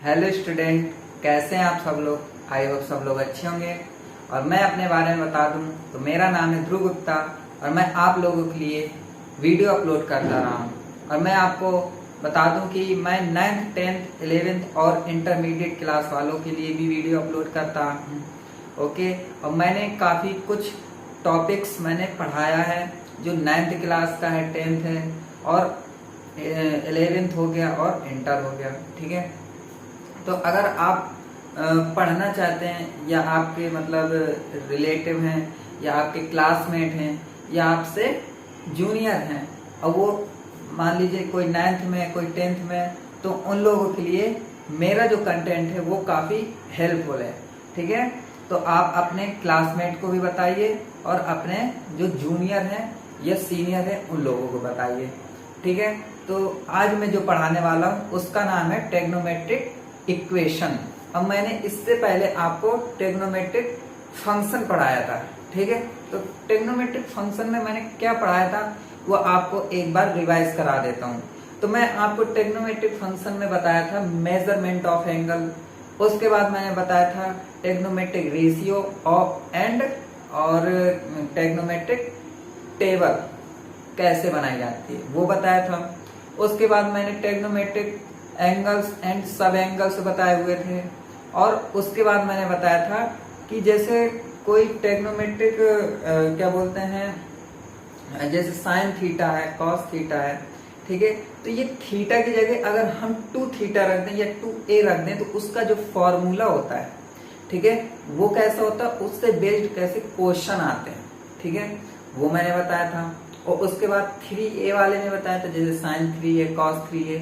Hello student, कैसे हैं आप सब लोग। आई होप सब लोग अच्छे होंगे। और मैं अपने बारे में बता दूं तो मेरा नाम है ध्रुव गुप्ता और मैं आप लोगों के लिए वीडियो अपलोड करता रहा हूं। और मैं आपको बता दूं कि मैं 9th 10th 11th और इंटरमीडिएट क्लास वालों के लिए भी वीडियो अपलोड करता हूं। ओके, और मैंने काफ़ी कुछ टॉपिक्स मैंने पढ़ाया है जो 9th क्लास का है, 10th है और 11th हो गया और इंटर हो गया। ठीक है, तो अगर आप पढ़ना चाहते हैं या आपके मतलब रिलेटिव हैं या आपके क्लासमेट हैं या आपसे जूनियर हैं और वो मान लीजिए कोई 9th में कोई 10th में, तो उन लोगों के लिए मेरा जो कंटेंट है वो काफ़ी हेल्पफुल है। ठीक है, तो आप अपने क्लासमेट को भी बताइए और अपने जो जूनियर हैं या सीनियर हैं उन लोगों को बताइए। ठीक है, तो आज मैं जो पढ़ाने वाला हूँ उसका नाम है ट्रिग्नोमेट्रिक इक्वेशन। अब मैंने इससे पहले आपको ट्रिग्नोमेट्रिक फंक्शन पढ़ाया था। ठीक है, तो ट्रिग्नोमेट्रिक फंक्शन में मैंने क्या पढ़ाया था वो आपको एक बार रिवाइज करा देता हूँ। तो मैं आपको ट्रिग्नोमेट्रिक फंक्शन में बताया था मेजरमेंट ऑफ एंगल, उसके बाद मैंने बताया था ट्रिग्नोमेट्रिक रेशियो ऑफ एंड और ट्रिग्नोमेट्रिक टेबल कैसे बनाई जाती है वो बताया था। उसके बाद मैंने ट्रिग्नोमेट्रिक एंगल्स एंड सब एंगल्स बताए हुए थे। और उसके बाद मैंने बताया था कि जैसे कोई ट्रिग्नोमेट्रिक क्या बोलते हैं, जैसे साइन थीटा है, कॉस थीटा है। ठीक है, तो ये थीटा की जगह अगर हम 2 थीटा रख दें या 2a रख दें तो उसका जो फॉर्मूला होता है, ठीक है, वो कैसा होता है, उससे बेस्ड कैसे क्वेश्चन आते हैं। ठीक है, वो मैंने बताया था। और उसके बाद 3a वाले में बताया था जैसे साइन 3 है, कॉस 3 है,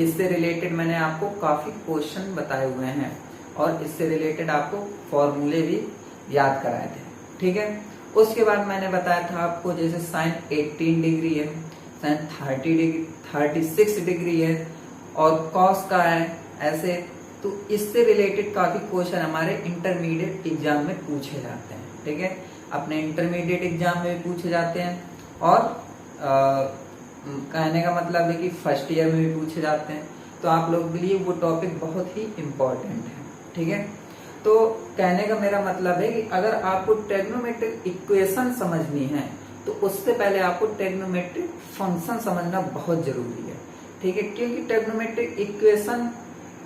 इससे रिलेटेड मैंने आपको काफी क्वेश्चन बताए हुए हैं और इससे रिलेटेड आपको फॉर्मूले भी याद कराए थे। ठीक है, उसके बाद मैंने बताया था आपको जैसे साइन 18 डिग्री है, साइन 36 डिग्री है और कॉस का है ऐसे। तो इससे रिलेटेड काफी क्वेश्चन हमारे इंटरमीडिएट एग्जाम में पूछे जाते हैं। ठीक है, अपने इंटरमीडिएट एग्जाम में भी पूछे जाते हैं और कहने का मतलब है कि फर्स्ट ईयर में भी पूछे जाते हैं। तो आप लोगों के लिए वो टॉपिक बहुत ही इम्पोर्टेंट है। ठीक है, तो कहने का मेरा मतलब है कि अगर आपको ट्रिग्नोमेट्रिक इक्वेशन समझनी है तो उससे पहले आपको ट्रिग्नोमेट्रिक फंक्शन समझना बहुत जरूरी है। ठीक है, क्योंकि ट्रिग्नोमेट्रिक इक्वेशन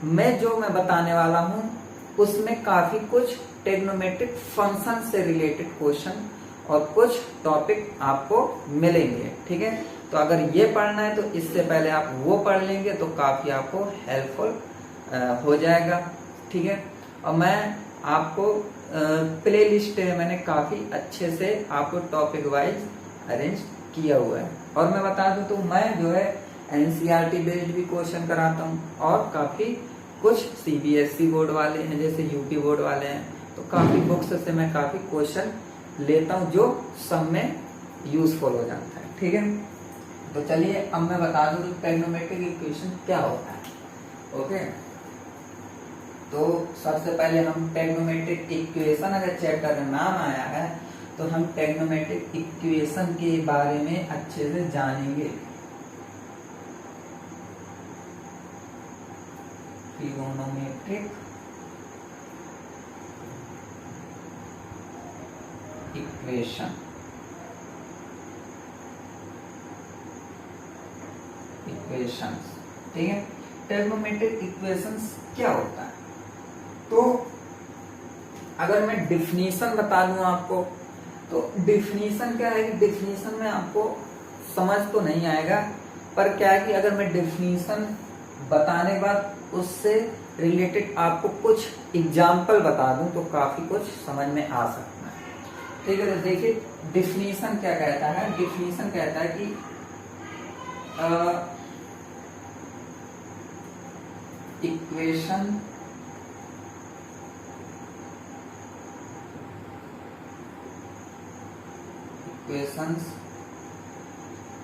में जो मैं बताने वाला हूं उसमें काफी कुछ ट्रिग्नोमेट्रिक फंक्शन से रिलेटेड क्वेश्चन और कुछ टॉपिक आपको मिलेंगे। ठीक है, तो अगर ये पढ़ना है तो इससे पहले आप वो पढ़ लेंगे तो काफी आपको हेल्पफुल हो जाएगा। ठीक है, और मैं आपको प्ले लिस्ट है मैंने काफी अच्छे से आपको टॉपिक वाइज अरेंज किया हुआ है। और मैं बता दूं तो मैं जो है एनसीईआरटी बेस्ड भी क्वेश्चन कराता हूँ और काफी कुछ सीबीएसई बोर्ड वाले हैं जैसे यूपी बोर्ड वाले हैं, तो काफी बुक्स से मैं काफी क्वेश्चन लेता हूं जो सब में यूजफुल हो जाता है। ठीक है, तो चलिए अब मैं बता दूं कि ट्रिग्नोमेट्रिक इक्वेशन क्या होता है। ओके, तो सबसे पहले हम ट्रिग्नोमेट्रिक इक्वेशन, अगर चैप्टर का नाम आया है तो हम ट्रिग्नोमेट्रिक इक्वेशन के बारे में अच्छे से जानेंगे। Trigonometric equation, equations. ठीक है, ट्रिग्नोमेट्रिक इक्वेशंस क्या होता है, तो अगर मैं डिफिनीशन बता दूं आपको तो डिफिनीशन क्या है कि डिफिनीशन में आपको समझ तो नहीं आएगा, पर क्या है कि अगर मैं डिफिनीशन बताने के बाद उससे रिलेटेड आपको कुछ एग्जाम्पल बता दूं तो काफी कुछ समझ में आ सकता है। ठीक है, तो देखिए डिफिनीशन क्या कहता है। डिफिनीशन कहता है कि equation equations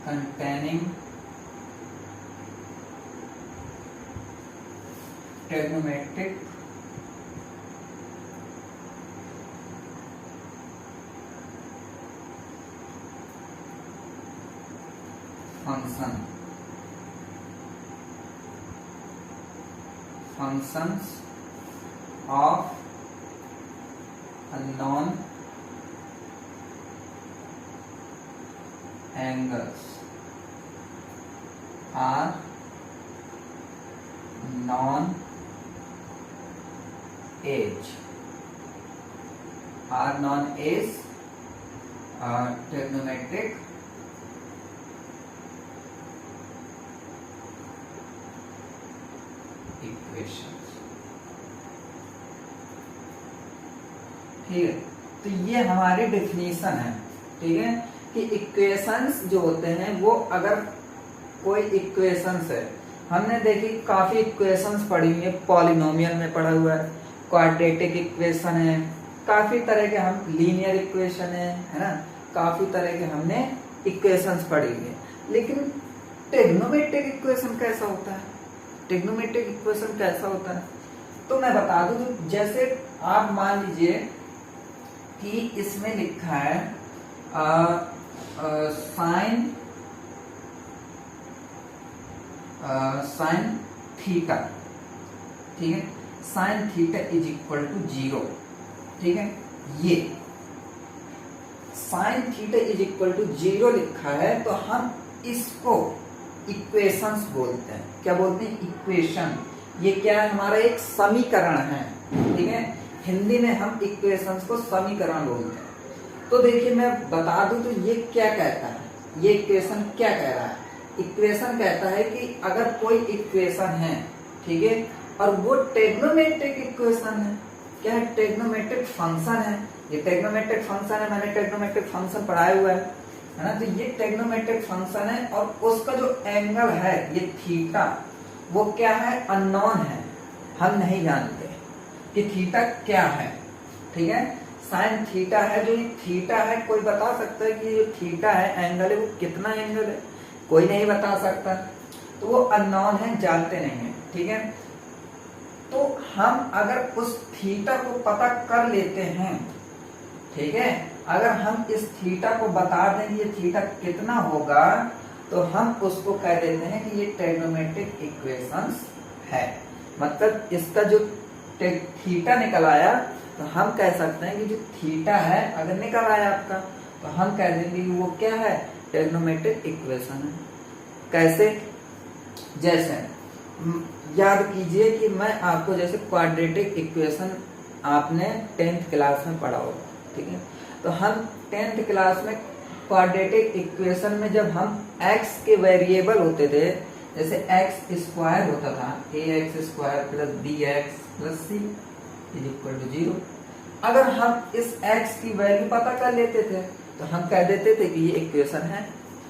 containing trigonometric function functions of unknown angles are known as trigonometric equations। ठीक है, तो ये हमारी डेफिनेशन है। ठीक है, कि इक्वेशंस जो होते हैं वो अगर कोई इक्वेशंस है, हमने देखी काफी इक्वेशंस पढ़ी हुई है, पॉलिनोमियल में पढ़ा हुआ है, क्वाड्रेटिक इक्वेशन है, काफी तरह के हम लीनियर इक्वेशन है ना, काफी तरह के हमने इक्वेशंस पढ़ी हुई है। लेकिन ट्रिग्नोमेट्रिक इक्वेशन कैसा होता है? ट्रिग्नोमेट्रिक इक्वेशन कैसा होता है तो मैं बता दूं, तो जैसे आप मान लीजिए कि इसमें लिखा है साइन थीटा। ठीक है, sine theta is equal to 0। ठीक है, ये sine theta is equal to 0 लिखा है तो हम इसको इक्वेशंस बोलते हैं। क्या बोलते हैं? इक्वेशन। ये क्या है? हमारा एक समीकरण है। ठीक है, हिंदी में हम इक्वेशंस को समीकरण बोलते हैं। तो देखिए मैं बता दूं तो ये क्या कहता है, ये इक्वेशन क्या कह रहा है? इक्वेशन कहता है कि अगर कोई इक्वेशन है, ठीक है, और वो ट्रिग्नोमेट्रिक इक्वेशन है। क्या है? ट्रिग्नोमेट्रिक फंक्शन है। ये ट्रिग्नोमेट्रिक फंक्शन है, मैंने ट्रिग्नोमेट्रिक फंक्शन पढ़ाया हुआ है ना। तो ये ट्रिग्नोमेट्रिक फंक्शन है और उसका जो एंगल है ये थीटा, वो क्या है? अननोन है, हम नहीं जानते कि थीटा क्या है। ठीक है, साइन थीटा है, जो ये थीटा है कोई बता सकता है कि जो थीटा है एंगल है वो कितना एंगल है? कोई नहीं बता सकता, तो वो अननोन है, जानते नहीं है। ठीक है, तो हम अगर उस थीटा को पता कर लेते हैं, ठीक है, अगर हम इस थीटा को बता दें कि ये थीटा कितना होगा, तो हम उसको कह देते हैं कि ये ट्रिग्नोमेट्रिक इक्वेशंस है। मतलब इसका जो थीटा निकल आया तो हम कह सकते हैं कि जो थीटा है अगर निकल आया आपका, तो हम कह देंगे कि वो क्या है? ट्रिग्नोमेट्रिक इक्वेशन है। कैसे? जैसे याद कीजिए कि मैं आपको जैसे क्वाड्रेटिक इक्वेशन आपने 10th क्लास में पढ़ा होगा। ठीक है, तो हम 10th क्लास में क्वाड्रेटिक इक्वेशन में जब हम x के वेरिएबल होते थे, जैसे x स्क्वायर होता था, ax square plus bx plus c is equal to 0। अगर हम इस x की वैल्यू पता कर लेते थे तो हम कह देते थे कि ये इक्वेशन है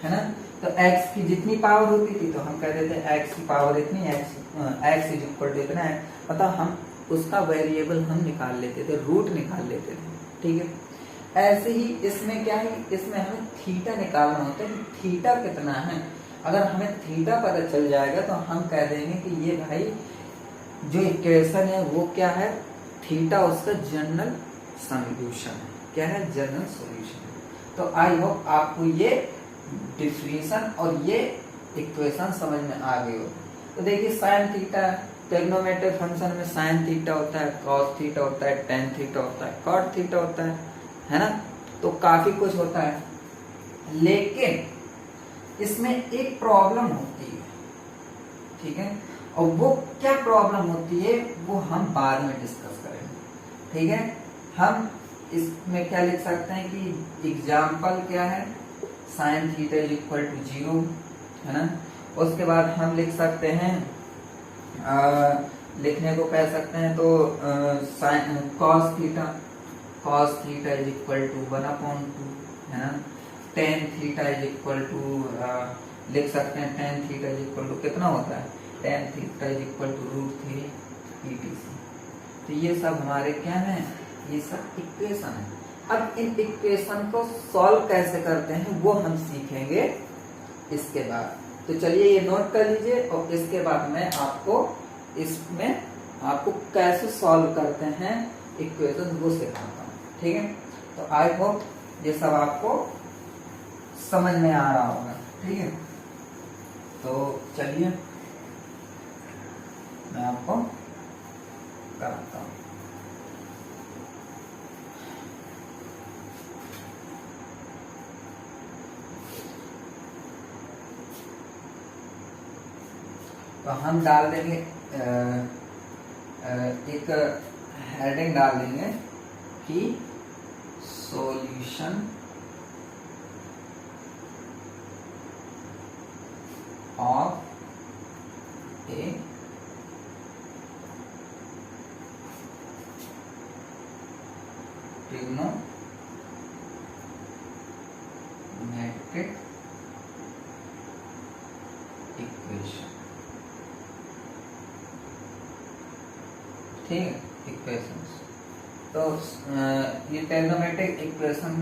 ना। तो x की जितनी पावर होती थी तो हम कह देते x की पावर इतनी, x इज इक्वल टू इतना है, मतलब हम उसका वेरिएबल हम निकाल लेते थे, रूट निकाल लेते थे। ठीक है, ऐसे ही इसमें क्या है? इसमें हमें थीटा निकालना होता है कि थीटा कितना है। अगर हमें थीटा पता चल जाएगा तो हम कह देंगे कि ये भाई जो इक्वेशन है वो क्या है? थीटा उसका जनरल सॉल्यूशन है। क्या है? General solution. तो आई होप आपको ये डिफिनेशन और ये इक्वेशन समझ में आ गई हो। तो देखिए साइन थीटा, ट्रिग्नोमेट्रिक फंक्शन में साइन थीटा होता है, कॉस थीटा होता है, टेन थीटा होता है, कॉट थीटा होता है ना। तो काफी कुछ होता है, लेकिन इसमें एक प्रॉब्लम होती है। ठीक है, और वो क्या प्रॉब्लम होती है वो हम बाद में डिस्कस करेंगे। ठीक है, हम इसमें क्या लिख सकते हैं कि एग्जाम्पल क्या है? Sine theta is equal to 0 है ना। उसके बाद हम लिख सकते हैं, लिखने को कह सकते हैं तो sine cos theta is equal to 1/2 है ना। Tan theta is equal to लिख सकते हैं, tan theta is equal to कितना होता है? Tan theta is equal to √3 etc। तो ये सब हमारे क्या है? ये सब इक्वेशन है। अब इन इक्वेशन को सॉल्व कैसे करते हैं वो हम सीखेंगे इसके बाद। तो चलिए ये नोट कर लीजिए और इसके बाद मैं आपको इसमें आपको कैसे सॉल्व करते हैं इक्वेशन वो सिखाता हूँ। ठीक है, तो आई होप ये सब आपको समझ में आ रहा होगा। ठीक है, तो चलिए मैं आपको लेकर आता हूँ। तो हम डाल देंगे एक हेडिंग डाल देंगे कि solution of A trigonometric equation. ठीक है, इक्वेशंस। तो ये ट्रिग्नोमेट्रिक इक्वेशन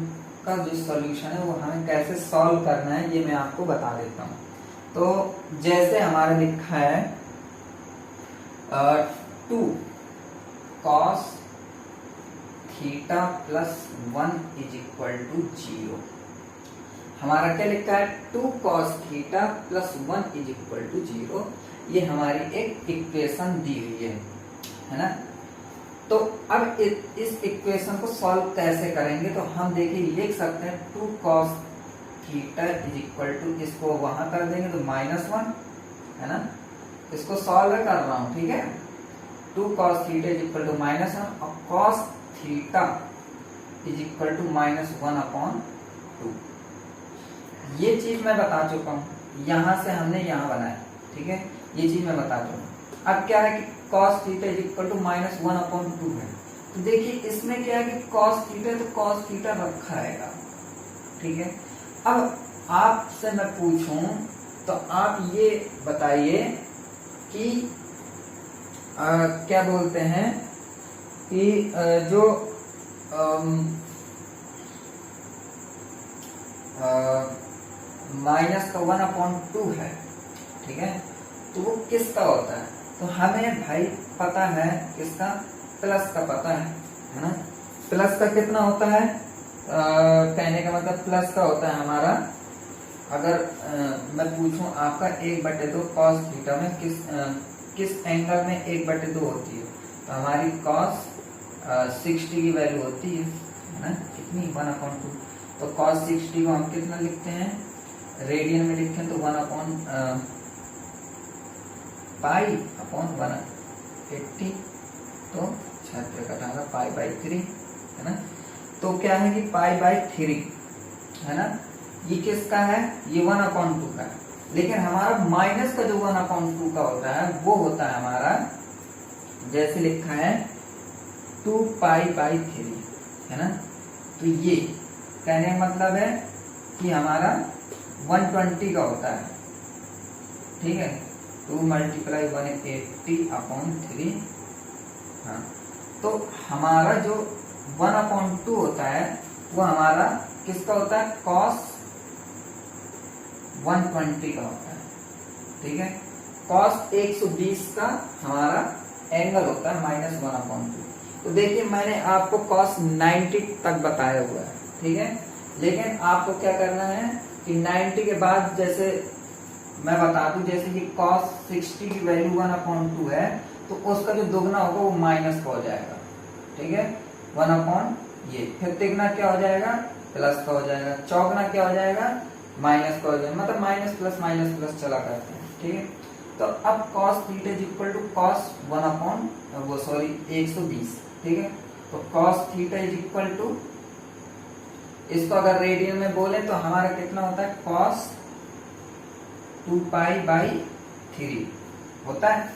का जो सॉल्यूशन है वो हमें कैसे सॉल्व करना है ये मैं आपको बता देता हूँ। तो जैसे हमारा लिखा है 2 cos theta plus 1 is equal to 0। हमारा क्या लिखा है 2 cos theta plus 1 is equal to 0। ये हमारी एक इक्वेशन दी हुई है ना। तो अब इस इक्वेशन को सॉल्व कैसे करेंगे, तो हम देखिए लिख सकते हैं 2 cos theta is equal to, इसको वहां कर देंगे तो -1 है ना। इसको सॉल्व कर रहा हूं, ठीक है। 2 cos theta is equal to -1 और cos theta is equal to -1/2। ये चीज मैं बता चुका हूं, यहां से हमने यहां बनाया, ठीक है। ये चीज मैं बता चुका हूं। अब क्या है कि cos theta is equal to -1/2 है। तो देखिए इसमें क्या है कि cos थीटा तो cos थीटा रखा रहेगा, ठीक है। अब आपसे मैं पूछूं तो आप ये बताइए कि क्या बोलते हैं कि जो -1/2 है, ठीक है, तो वो किसका होता है। तो हमें भाई पता है किसका, प्लस का पता है ना। प्लस का कितना होता है, कहने का मतलब प्लस का होता है हमारा, अगर मैं पूछूं आपका 1/2 cos थीटा में किस एंगल में 1/2 होती है, तो हमारी cos 60 की वैल्यू होती है ना, कितनी 1/2। तो cos 60 को हम कितना लिखते हैं, रेडियन में लिखते हैं तो 1/π/180। तो 76 कटाना π/3 है ना। तो क्या है कि π/3 है ना। ये किसका है, ये 1/2 का है। लेकिन हमारा माइनस का जो 1/2 का होता है वो होता है हमारा, जैसे लिखा है 2π/3 है ना। तो ये कहने का मतलब है कि हमारा 120 का होता है, ठीक है। 2 × 180/3। हाँ, तो हमारा जो 1/2 होता है वो हमारा किसका होता है, cos 120 का होता है, ठीक है। cos 120 का हमारा एंगल होता है -1/2। तो देखिए मैंने आपको cos 90 तक बताया हुआ है, ठीक है। लेकिन आपको क्या करना है कि 90 के बाद, जैसे मैं बता दूं, जैसे कि cos 60 की वैल्यू 1/2 है, तो उसका जो दुगना होगा वो माइनस का हो जाएगा, ठीक है। 1/, ये फिर तिगना क्या हो जाएगा, प्लस का हो जाएगा, चौगना क्या हो जाएगा, माइनस का हो जाएगा। मतलब माइनस प्लस चला करते हैं, ठीक है। तो अब cos theta is equal to cos 1/120, ठीक है। तो cos theta is equal to, इसको अगर रेडियन में बोले तो हमारा कितना होता है, cos 2π/3 होता है,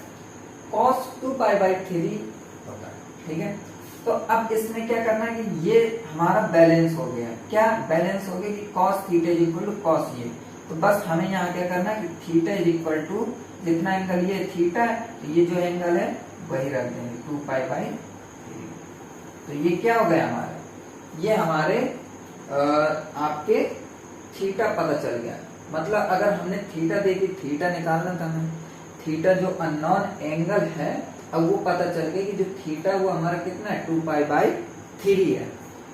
cos 2π/3 होता है, ठीक है। तो अब इसमें क्या करना है कि ये हमारा बैलेंस हो गया। क्या बैलेंस हो गया कि cos theta is equal to cos ये। तो बस हमें यहाँ क्या करना है कि थीटा इज इक्वल टू, जितना एंगल ये थीटा है तो ये जो एंगल है वही रख देंगे 2π/3। तो ये क्या हो गया हमारा, ये हमारे आपके थीटा पता चल गया। मतलब अगर हमने थीटा देखी, थीटा निकालना था हमें, थीटा जो अननोन एंगल है, अब वो पता चल गया कि जो थीटा वो हमारा कितना है, 2π/3 है।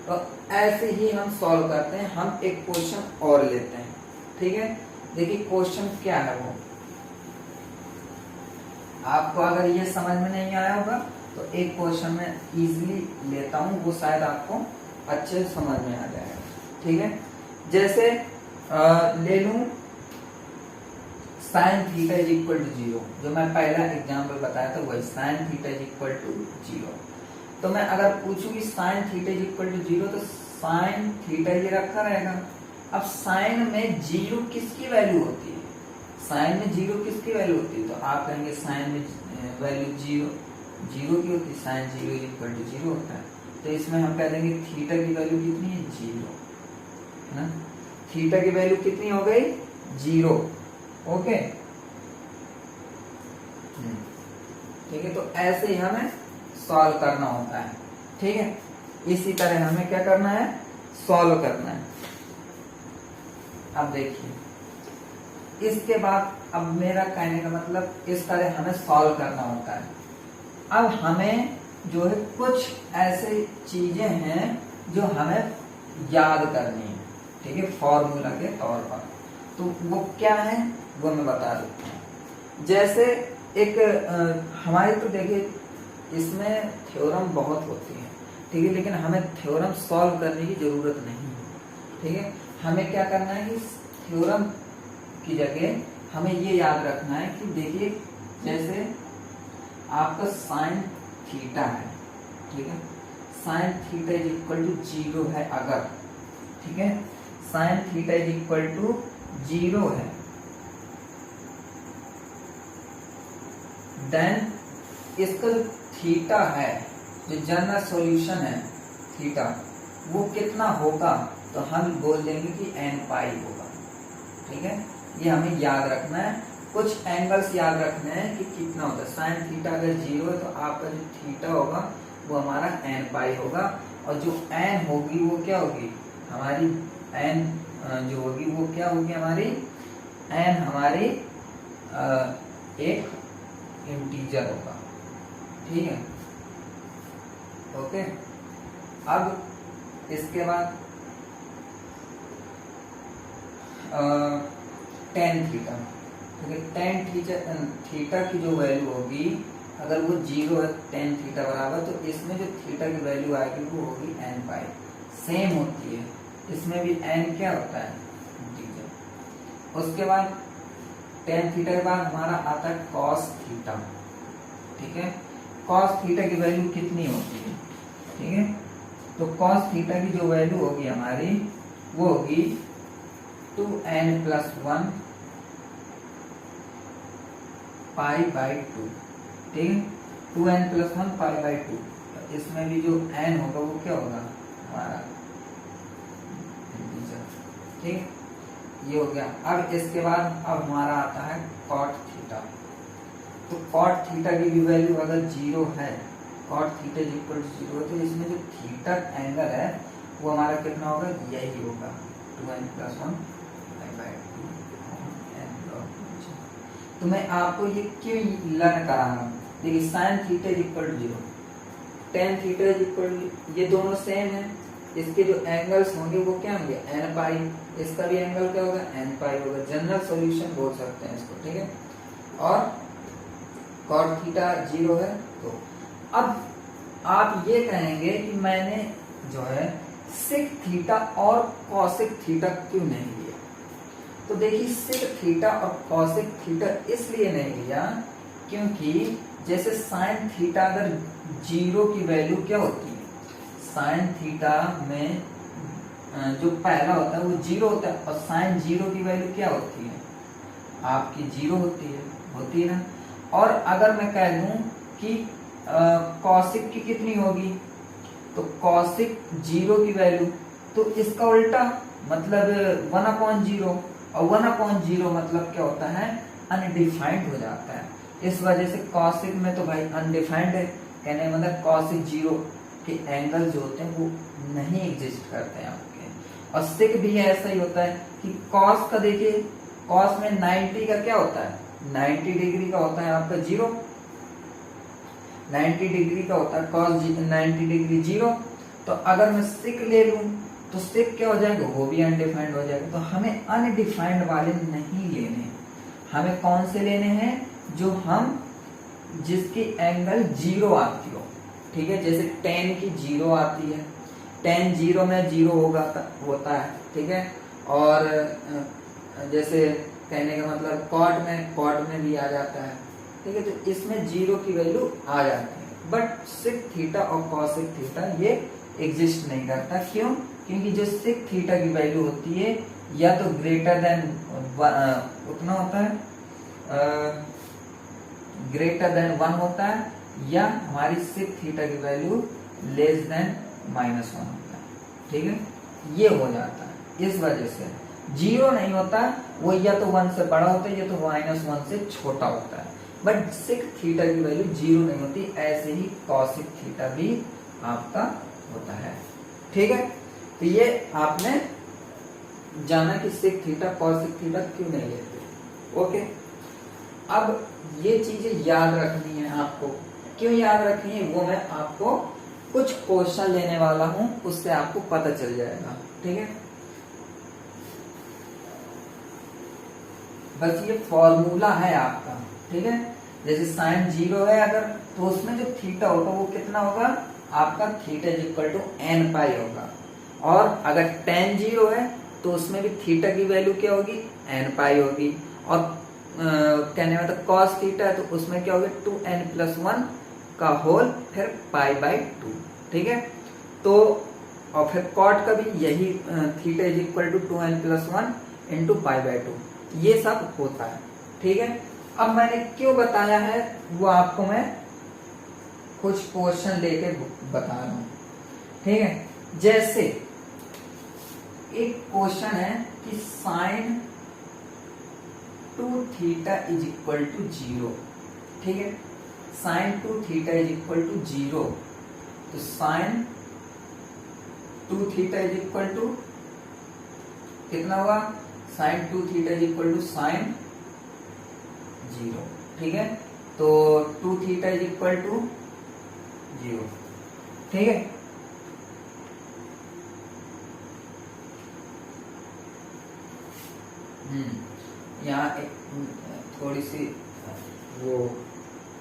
तो ऐसे ही हम सॉल्व करते हैं। हम एक क्वेश्चन और लेते हैं, ठीक है। देखिए क्वेश्चन क्या है वो, आपको अगर ये समझ में नहीं आया होगा तो एक क्वेश्चन में इजीली लेता हूँ, वो शायद आपको अच्छे से समझ में आ जाएगा। ठीक है, जैसे ले लूं sine theta is equal to 0, जो मैं पहला एग्जाम्पल बताया था वही sine theta is equal to 0। तो मैं अगर पूछूं कि sine theta is equal to 0, तो साइन थीटा ये रखा रहेगा। अब साइन में 0 किसकी वैल्यू होती है? साइन में 0 किसकी वैल्यू होती है? तो आप कहेंगे साइन में वैल्यू 0 की होती है, साइन 0 इज इक्वल टू 0 होता है। तो इसमें हम कह देंगे थीटा की वैल्यू कितनी है? 0 है ना। थीटा की वैल्यू कितनी हो गई? 0। ओके, ठीक है। तो ऐसे ही हमें सॉल्व करना होता है। ठीक है, इसी तरह हमें क्या करना है? सॉल्व करना है। अब देखिए, इसके बाद अब मेरा कहने का मतलब इस तरह हमें सॉल्व करना होता है। अब हमें जो है कुछ ऐसे चीजें हैं जो हमें याद करनी है। ठीक है, फॉर्मूला के तौर पर। तो वो क्या है वो मैं बता देता हूँ। जैसे एक हमारे तो देखिए इसमें थ्योरम बहुत होती है। ठीक है, लेकिन हमें थ्योरम सॉल्व करने की जरूरत नहीं है। ठीक है, हमें क्या करना है कि थ्योरम की जगह हमें ये याद रखना है कि देखिए जैसे आपका साइन थीटा है। ठीक है, sine theta is equal to 0 है अगर, ठीक है, sine theta is equal to 0 है, देन इसका जो थीटा है, जो जनरल सॉल्यूशन है थीटा, वो कितना होगा? तो हम बोल देंगे कि n पाई होगा। ठीक है, ये हमें याद रखना है। कुछ एंगल्स याद रखने हैं कि कितना होता है। साइन थीटा अगर 0 है तो आपका जो थीटा होगा वो हमारा n पाई होगा, और जो n होगी वो क्या होगी? हमारी n जो होगी वो क्या होगी? हमारी n हमारी एक इंटीजर होगा। ठीक है, ओके। अब इसके बाद टेन थीटा। ठीक है, टेन थीटा की जो वैल्यू होगी अगर वो 0 है, टेन थीटा बराबर, तो इसमें जो थीटा की वैल्यू आएगी वो होगी n पाई। सेम होती है, इसमें भी n क्या होता है? इंटीजर। उसके बाद टेन थीटा के बाद हमारा आता है कॉस थीटा। ठीक है, कॉस थीटा की वैल्यू कितनी होती है? ठीक है, तो कॉस थीटा की जो वैल्यू होगी हमारी वो होगी 2n+1 पाई बाई 2। ठीक है, 2n+1 पाई बाई 2। इसमें भी जो n होगा वो क्या होगा? हमारा इंटीजर। ठीक, ये हो गया। अब इसके बाद अब हमारा आता है कॉट थीटा। तो कॉट थीटा की भी वैल्यू अगर 0 है, cot theta is equal to 0 है, तो इसमें जो थीटा एंगल है वो हमारा कितना होगा? यही होगा 2n+1 बाई 2 n। तो मैं आपको ये क्यों लर्न कराऊंगा? देखिए sine theta is equal to 0, tan theta is equal to, ये दोनों सेम है। इसके जो एंगल्स होंगे वो क्या होंगे? n पाई। इसका भी एंगल क्या होगा? n पाई होगा। जनरल सॉल्यूशन बोल सकते हैं इसको। ठीक है, और कॉट थीटा 0 है। तो अब आप ये कहेंगे कि मैंने जो है सिक थीटा और कॉसिक थीटा क्यों नहीं लिया? तो देखिए सिक थीटा और कॉसिक थीटा इसलिए नहीं लिया क्योंकि जैसे साइन थीटा अगर 0 की वैल्यू क्या होती है? साइन थीटा में जो पहला होता है वो 0 होता है, और साइन 0 की वैल्यू क्या होती है? आपकी 0 होती है ना। और अगर मैं कह दूं कि कॉसिक की कितनी होगी, तो कॉसिक 0 की वैल्यू, तो इसका उल्टा मतलब 1/0, और 1/0 मतलब क्या होता है? अनडिफाइंड हो जाता है। इस वजह से कॉसिक में तो भाई अनडिफाइंड है, कहने मतलब कॉसिक 0 के एंगल जो होते हैं वो नहीं एग्जिस्ट करते हैं आपके। और सिक भी ऐसा ही होता है कि कॉस का देखिए, कॉस में 90 का क्या होता है? 90 डिग्री का होता है आपका 0, 90 डिग्री का होता है कॉस 90 डिग्री 0। तो अगर मैं सिक ले लूं तो सिक क्या हो जाएगा? वो भी अनडिफाइंड हो जाएगा। तो हमें अनडिफाइंड वाले नहीं लेने, हमें कौन से लेने हैं? जो हम जिसकी एंगल 0 आती हो। ठीक है। जैसे tan की 0 आती है, tan 0 में 0 होता है, ठीक है। और जैसे कहने का मतलब cot में भी आ जाता है, ठीक है। तो इसमें 0 की वैल्यू आ जाती है, बट sec थीटा और cos थीटा ये एग्जिस्ट नहीं करता। क्यों? क्योंकि जो sec थीटा की वैल्यू होती है या तो ग्रेटर देन उतना होता है, ग्रेटर देन 1 होता है, या हमारी sec थीटा की वैल्यू लेस देन -1 होता है, ठीक है। ये हो जाता है, इस वजह से 0 नहीं होता, वो या तो 1 से बड़ा होता है या तो -1 से छोटा होता है। बट sec थीटा की वैल्यू 0 नहीं होती, ऐसे ही cos थीटा भी आपका होता है, ठीक है। तो ये आपने जाना कि sec थीटा cos थीटा क्यों नहीं लेते। ओके, अब ये चीजें याद रखनी है आपको। क्यों याद रखनी है वो मैं आपको कुछ क्वेश्चन लेने वाला हूं, उससे आपको पता चल जाएगा, ठीक है। बस ये फॉर्मूला है आपका, ठीक है। जैसे sin 0 है अगर, तो उसमें जो थीटा होगा वो कितना होगा आपका, theta is equal to n pi होगा। और अगर tan 0 है तो उसमें भी थीटा की वैल्यू क्या होगी, n पाई होगी। और कहने में तो cos थीटा है तो उसमें क्या होगा, 2n+1 का होल फिर π/2, ठीक है। तो और फिर cot का भी यही theta is equal to 2n+1 into π/2, ये सब होता है, ठीक है। अब मैंने क्यों बताया है वो आपको मैं कुछ क्वेश्चन लेके बता रहा हूं, ठीक है। जैसे एक क्वेश्चन है कि sin 2 theta is equal to 0, ठीक है। sin 2 theta is equal to 0, तो sin 2 theta is equal to कितना होगा, sin 2 theta is equal to sin 0, ठीक है। तो 2 थीटा इज इक्वल टू 0, ठीक है। यहाँ एक थोड़ी सी वो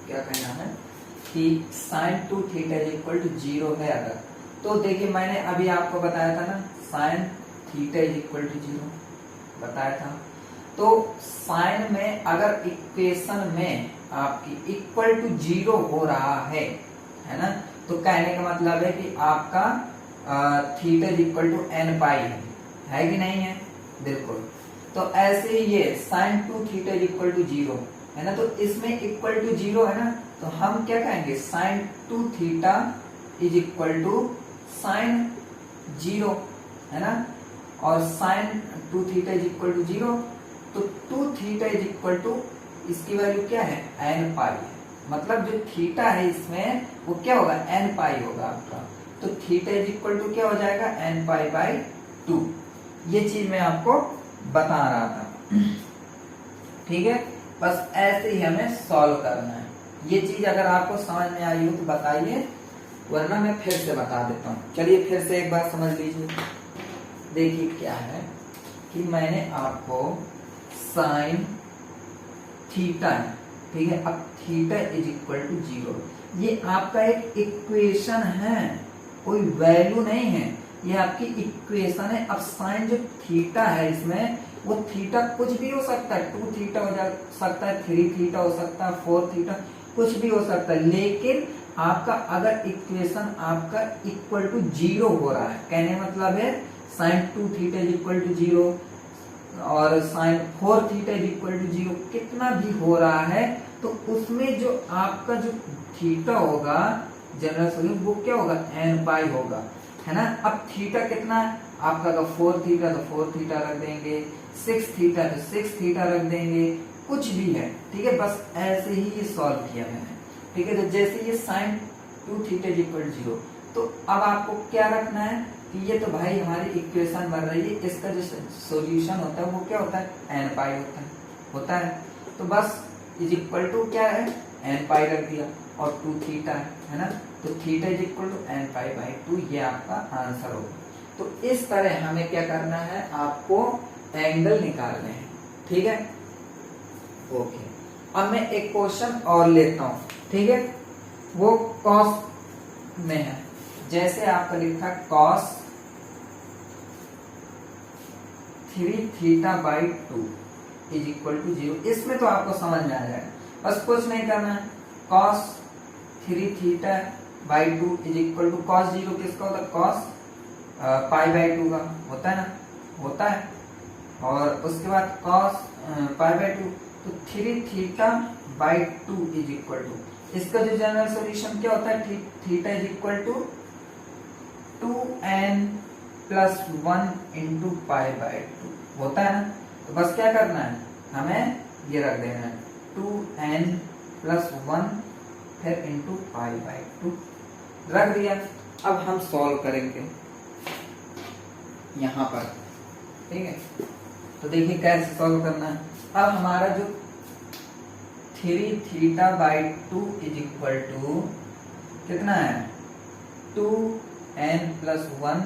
क्या कहना है कि sin 2 theta is equal to 0 है अगर, तो देखिए मैंने अभी आपको बताया था ना sin theta is equal to 0 बताया था। तो साइन में अगर इक्वेशन में आपकी इक्वल टू 0 हो रहा है ना, तो कहने का मतलब है कि आपका theta is equal to n pi है कि नहीं है, बिल्कुल। तो ऐसे ही ये sin 2 theta is equal to 0 है ना, तो इसमें इक्वल टू 0 है ना, तो हम क्या कहेंगे sin 2 theta is equal to sin 0 है ना, और sin 2 theta is equal to 0, तो 2 थीटा इज इक्वल टू इसकी वैल्यू क्या है, n पाई है। मतलब जो थीटा है इसमें वो क्या होगा, n पाई होगा आपका। तो थीटा इज इक्वल टू क्या हो जाएगा, n पाई बाई 2। ये चीज मैं आपको बता रहा था, ठीक है। बस ऐसे ही हमें सॉल्व करना है। ये चीज अगर आपको समझ में आई हो तो बताइए, वरना मैं फिर से बता देता हूँ। चलिए फिर से एक बार समझ लीजिए। देखिए क्या है कि मैंने आपको साइन थीटा है, ठीक है। अब थीटा इज इक्वल टू 0, ये आपका एक इक्वेशन है, कोई वैल्यू नहीं है, ये आपकी इक्वेशन है। अब साइन जो थीटा है इसमें, वो थीटा कुछ भी हो सकता है, 2 थीटा हो जा सकता है, 3 थीटा हो सकता है, 4 थीटा, कुछ भी हो सकता है। लेकिन आपका अगर इक्वेशन आपका इक्वल टू 0 हो रहा है, कहने मतलब है sine 2 theta is equal to 0 और sine 4 theta is equal to 0, कितना भी हो रहा है, तो उसमें जो आपका जो थीटा होगा जनरल सोल्यूशन वो क्या होगा, n पाई होगा, है ना। अब थीटा कितना है आपका, अगर 4 थीटा तो 4 थीटा रख देंगे, 6 थीटा तो 6 थीटा रख देंगे, कुछ भी है, ठीक है। बस ऐसे ही ये सॉल्व किया मैंने, ठीक है। तो जैसे ये sine 2 theta is equal to 0, तो अब आपको क्या रखना है कि ये तो भाई हमारी इक्वेशन बन रही है, इसका जो सॉल्यूशन होता है वो क्या होता है, n पाई होता है। तो बस इज इक्वल टू क्या है, n पाई रख दिया और 2 थीटा है ना, तो theta is equal to n pi by 2, ये आपका आंसर होगा। तो इस तरह हमें क्या करना है, आपको एंगल निकालने हैं, ठीक है। ओके, अब मैं एक क्वेश्चन और लेता हूं, ठीक है। वो cos में है। जैसे आपका लिखा cos 3 theta by 2 is equal to 0। इसमें तो आपको समझ में आ जाएगा, बस कुछ नहीं करना है। cos 3 theta by 2 is equal to cos 0 किसका होता है? cos पाई बाई 2 का होता है ना, होता है। और उसके बाद cos पाई बाई 2, तो 3 theta by 2 is equal to, इसका जो जनरल सॉल्यूशन क्या होता है? Theta is equal to 2n plus 1 into pi by 2 होता है ना। तो बस क्या करना है, हमें ये रख देना है 2n प्लस 1 फिर इंटू पाई बाई 2 रख दिया। अब हम सॉल्व करेंगे यहाँ पर, ठीक है। तो देखिए कैसे सॉल्व करना है। अब हमारा जो 3 theta by 2 is equal to कितना है? 2n plus 1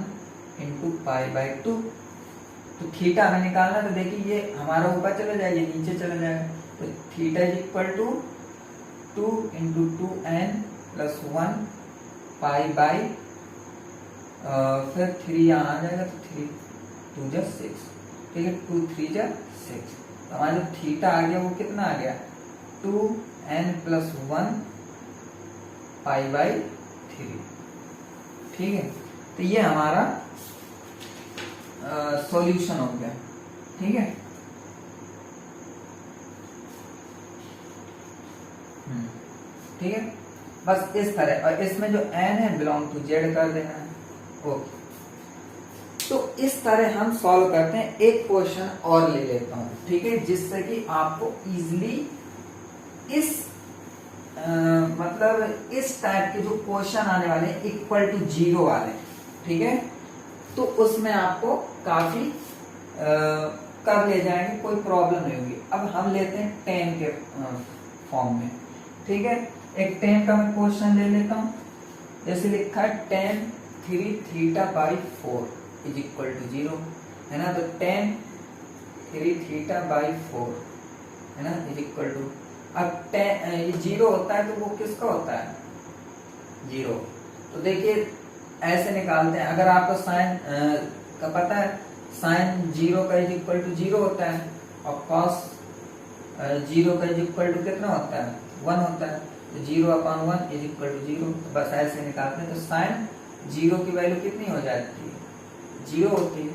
into pi by 2। तो थीटा हमें निकालना, तो देखिए ये हमारा ऊपर चला जाएगा, नीचे चला जाएगा। तो theta is equal to 2 into 2n plus 1 pi by फिर 3 यहाँ आ जाएगा, तो 3 2 जा 6, ठीक है। 2 3 जा 6, तो हमारा जो थीटा आ गया वो कितना आ गया? 2n प्लस 1 पाई बाई 3, ठीक है। तो ये हमारा सॉल्यूशन हो गया, ठीक है। ठीक है, बस इस तरह। और इसमें जो n है बिलोंग टू z कर देना है, ओके। तो इस तरह हम सॉल्व करते हैं। एक क्वेश्चन और ले लेता हूं, ठीक है, जिससे कि आपको इजीली इस मतलब इस टाइप के जो क्वेश्चन आने वाले हैं इक्वल टू 0 वाले, ठीक है, तो उसमें आपको काफी कर ले जाएंगे, कोई प्रॉब्लम नहीं होगी। अब हम लेते हैं 10 के फॉर्म में, ठीक है। एक 10 का मैं क्वेश्चन ले लेता हूं। जैसे लिखा है 10 3 theta by 4 is equal to 0, है ना। तो 10 3 थीटा बाई 4, है ना, इज इक्वल टू, अब ये 0 होता है तो वो किसका होता है? 0। तो देखिए ऐसे निकालते हैं। अगर आपको साइन का पता है, साइन 0 का इज इक्वल टू 0 होता है, और कॉस 0 का इज इक्वल टू कितना होता है? 1 होता है। तो 0/1 इज इक्वल टू 0, तो बस ऐसे निकालते हैं। तो साइन 0 की वैल्यू कितनी हो जाती है? 0 होती है,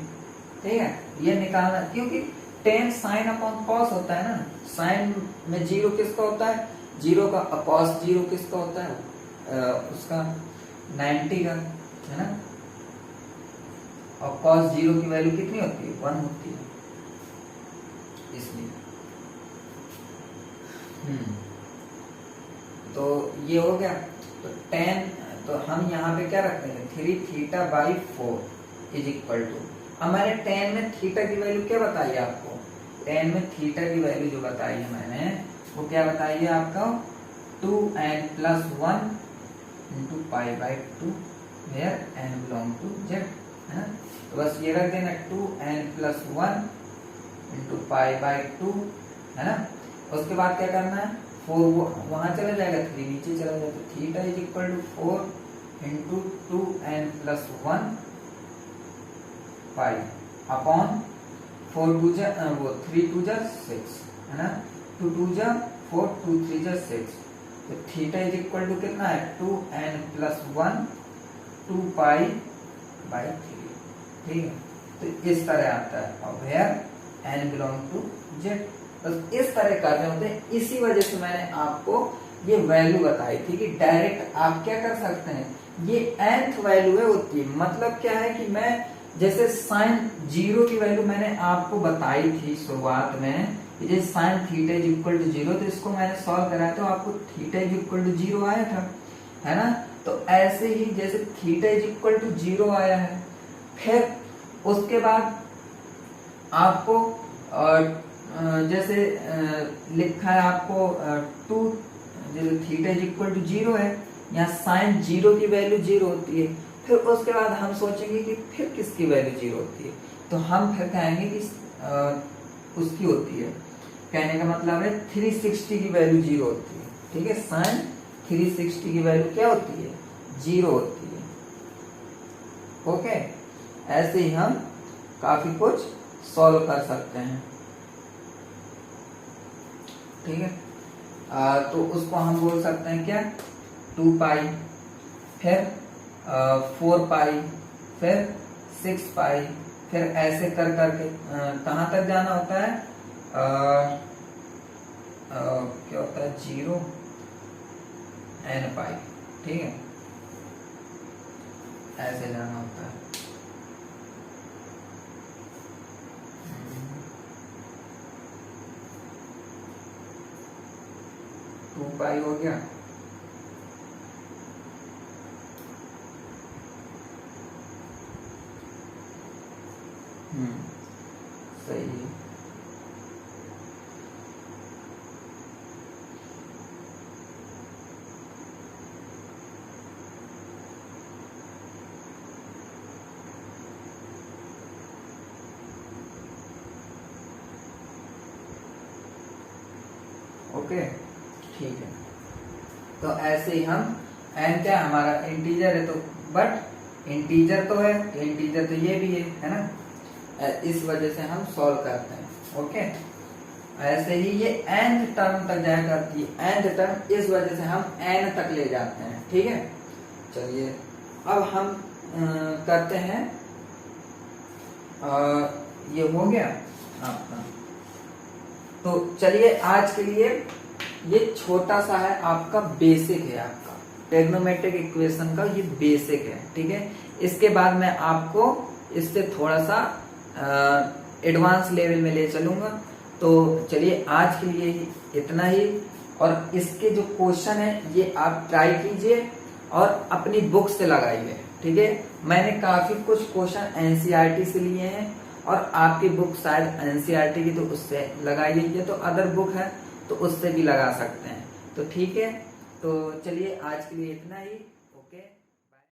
ठीक है। ये निकालना, क्योंकि 10 साइन अपॉन कॉस होता है ना। साइन में 0 किसका होता है? 0 का। कॉस 0 किसका होता है? उसका 90 का, है ना। और कॉस 0 की वैल्यू कितनी होती है? 1 होती है, इसलिए। तो ये हो गया। तो 10, तो हम यहाँ पे क्या रखते हैं? 3 theta by 4 is equal to, हमारे 10 में थीटा की वैल्यू क्या बताई है आपको? 10 में थीटा की वैल्यू जो बताई है मैंने, वो क्या बताई है आपका? 2n plus 1 into pi by 2 where n belong to z, है ना। तो बस ये रख देना 2n plus 1 into pi by 2, है ना। उसके बाद क्या करना है? 4 वहां चला जाएगा, 3 नीचे चला जाएगा। तो theta is equal to 4 into 2n plus 1 pi upon 4 2 जा 3 2 जा 6, है ना। 2 2 जा 4 2 3 जा 6। तो थीटा इज इक्वल टू कितना है? 2n प्लस 1 2 पाई बाई 3, ठीक है। तो इस तरह आता है, और where n belong to z। तो इस तरह करने होते हैं। इसी वजह से मैंने आपको ये वैल्यू बताई थी कि डायरेक्ट आप क्या कर सकते हैं, ये nth वैल्यू है होती है। मतलब क्या है कि मैं जैसे साइन 0 की वैल्यू मैंने आपको बताई थी शुरुआत में, जैसे sine theta is equal to 0, तो इसको मैंने सॉल्व कराया तो आपको थीटा इज इक्वल टू 0 आया था, है ना। तो ऐसे ही जैसे थीटा इज इक्वल टू 0 आया है, फिर उसके बाद आपको जैसे लिखा है आपको 2, जैसे थीटा इज इक्वल टू 0 है, यहाँ साइन 0 की वैल्यू 0 होती है। फिर उसके बाद हम सोचेंगे कि फिर किसकी वैल्यू 0 होती है, तो हम फिर कहेंगे कि उसकी होती है। कहने का मतलब है 360 की वैल्यू 0 होती है, ठीक है। साइन 360 की वैल्यू क्या होती है? 0 होती है। ओके, ऐसे ही हम काफी कुछ सॉल्व कर सकते हैं। ठीक है, तो उसको हम बोल सकते हैं क्या, 2 पाई, फिर 4 पाई, फिर 6 पाई, फिर ऐसे कर करके कहाँ तक जाना होता है, क्या होता है 0 n पाई। ठीक है, ऐसे जाना होता है। 2 पाई हो गया, सही है। ओके, ठीक है। तो ऐसे ही हम n क्या हमारा इंटीजर है, तो बट इंटीजर तो है, इंटीजर तो ये भी है ना, इस वजह से हम सॉल्व करते हैं। ओके, ऐसे ही ये n टर्म तक जाया करती है, n टर्म, इस वजह से हम n तक ले जाते हैं। ठीक है, चलिए अब हम करते हैं, ये हो गया आपका। तो चलिए आज के लिए ये छोटा सा है, आपका बेसिक है, आपका ट्रिग्नोमेट्रिक इक्वेशन का ये बेसिक है। ठीक है, इसके बाद मैं आपको इससे थोड़ा सा एडवांस लेवल में ले चलूंगा। तो चलिए आज के लिए इतना ही, और इसके जो क्वेश्चन है ये आप ट्राई कीजिए और अपनी बुक से लगाइए। ठीक है, मैंने काफी कुछ क्वेश्चन एनसीईआरटी से लिए हैं, और आपकी बुक शायद एनसीईआरटी की, तो उससे लगाइए, ये तो अदर बुक है तो उससे भी लगा सकते हैं। तो ठीक है, तो चलिए आज के लिए इतना ही।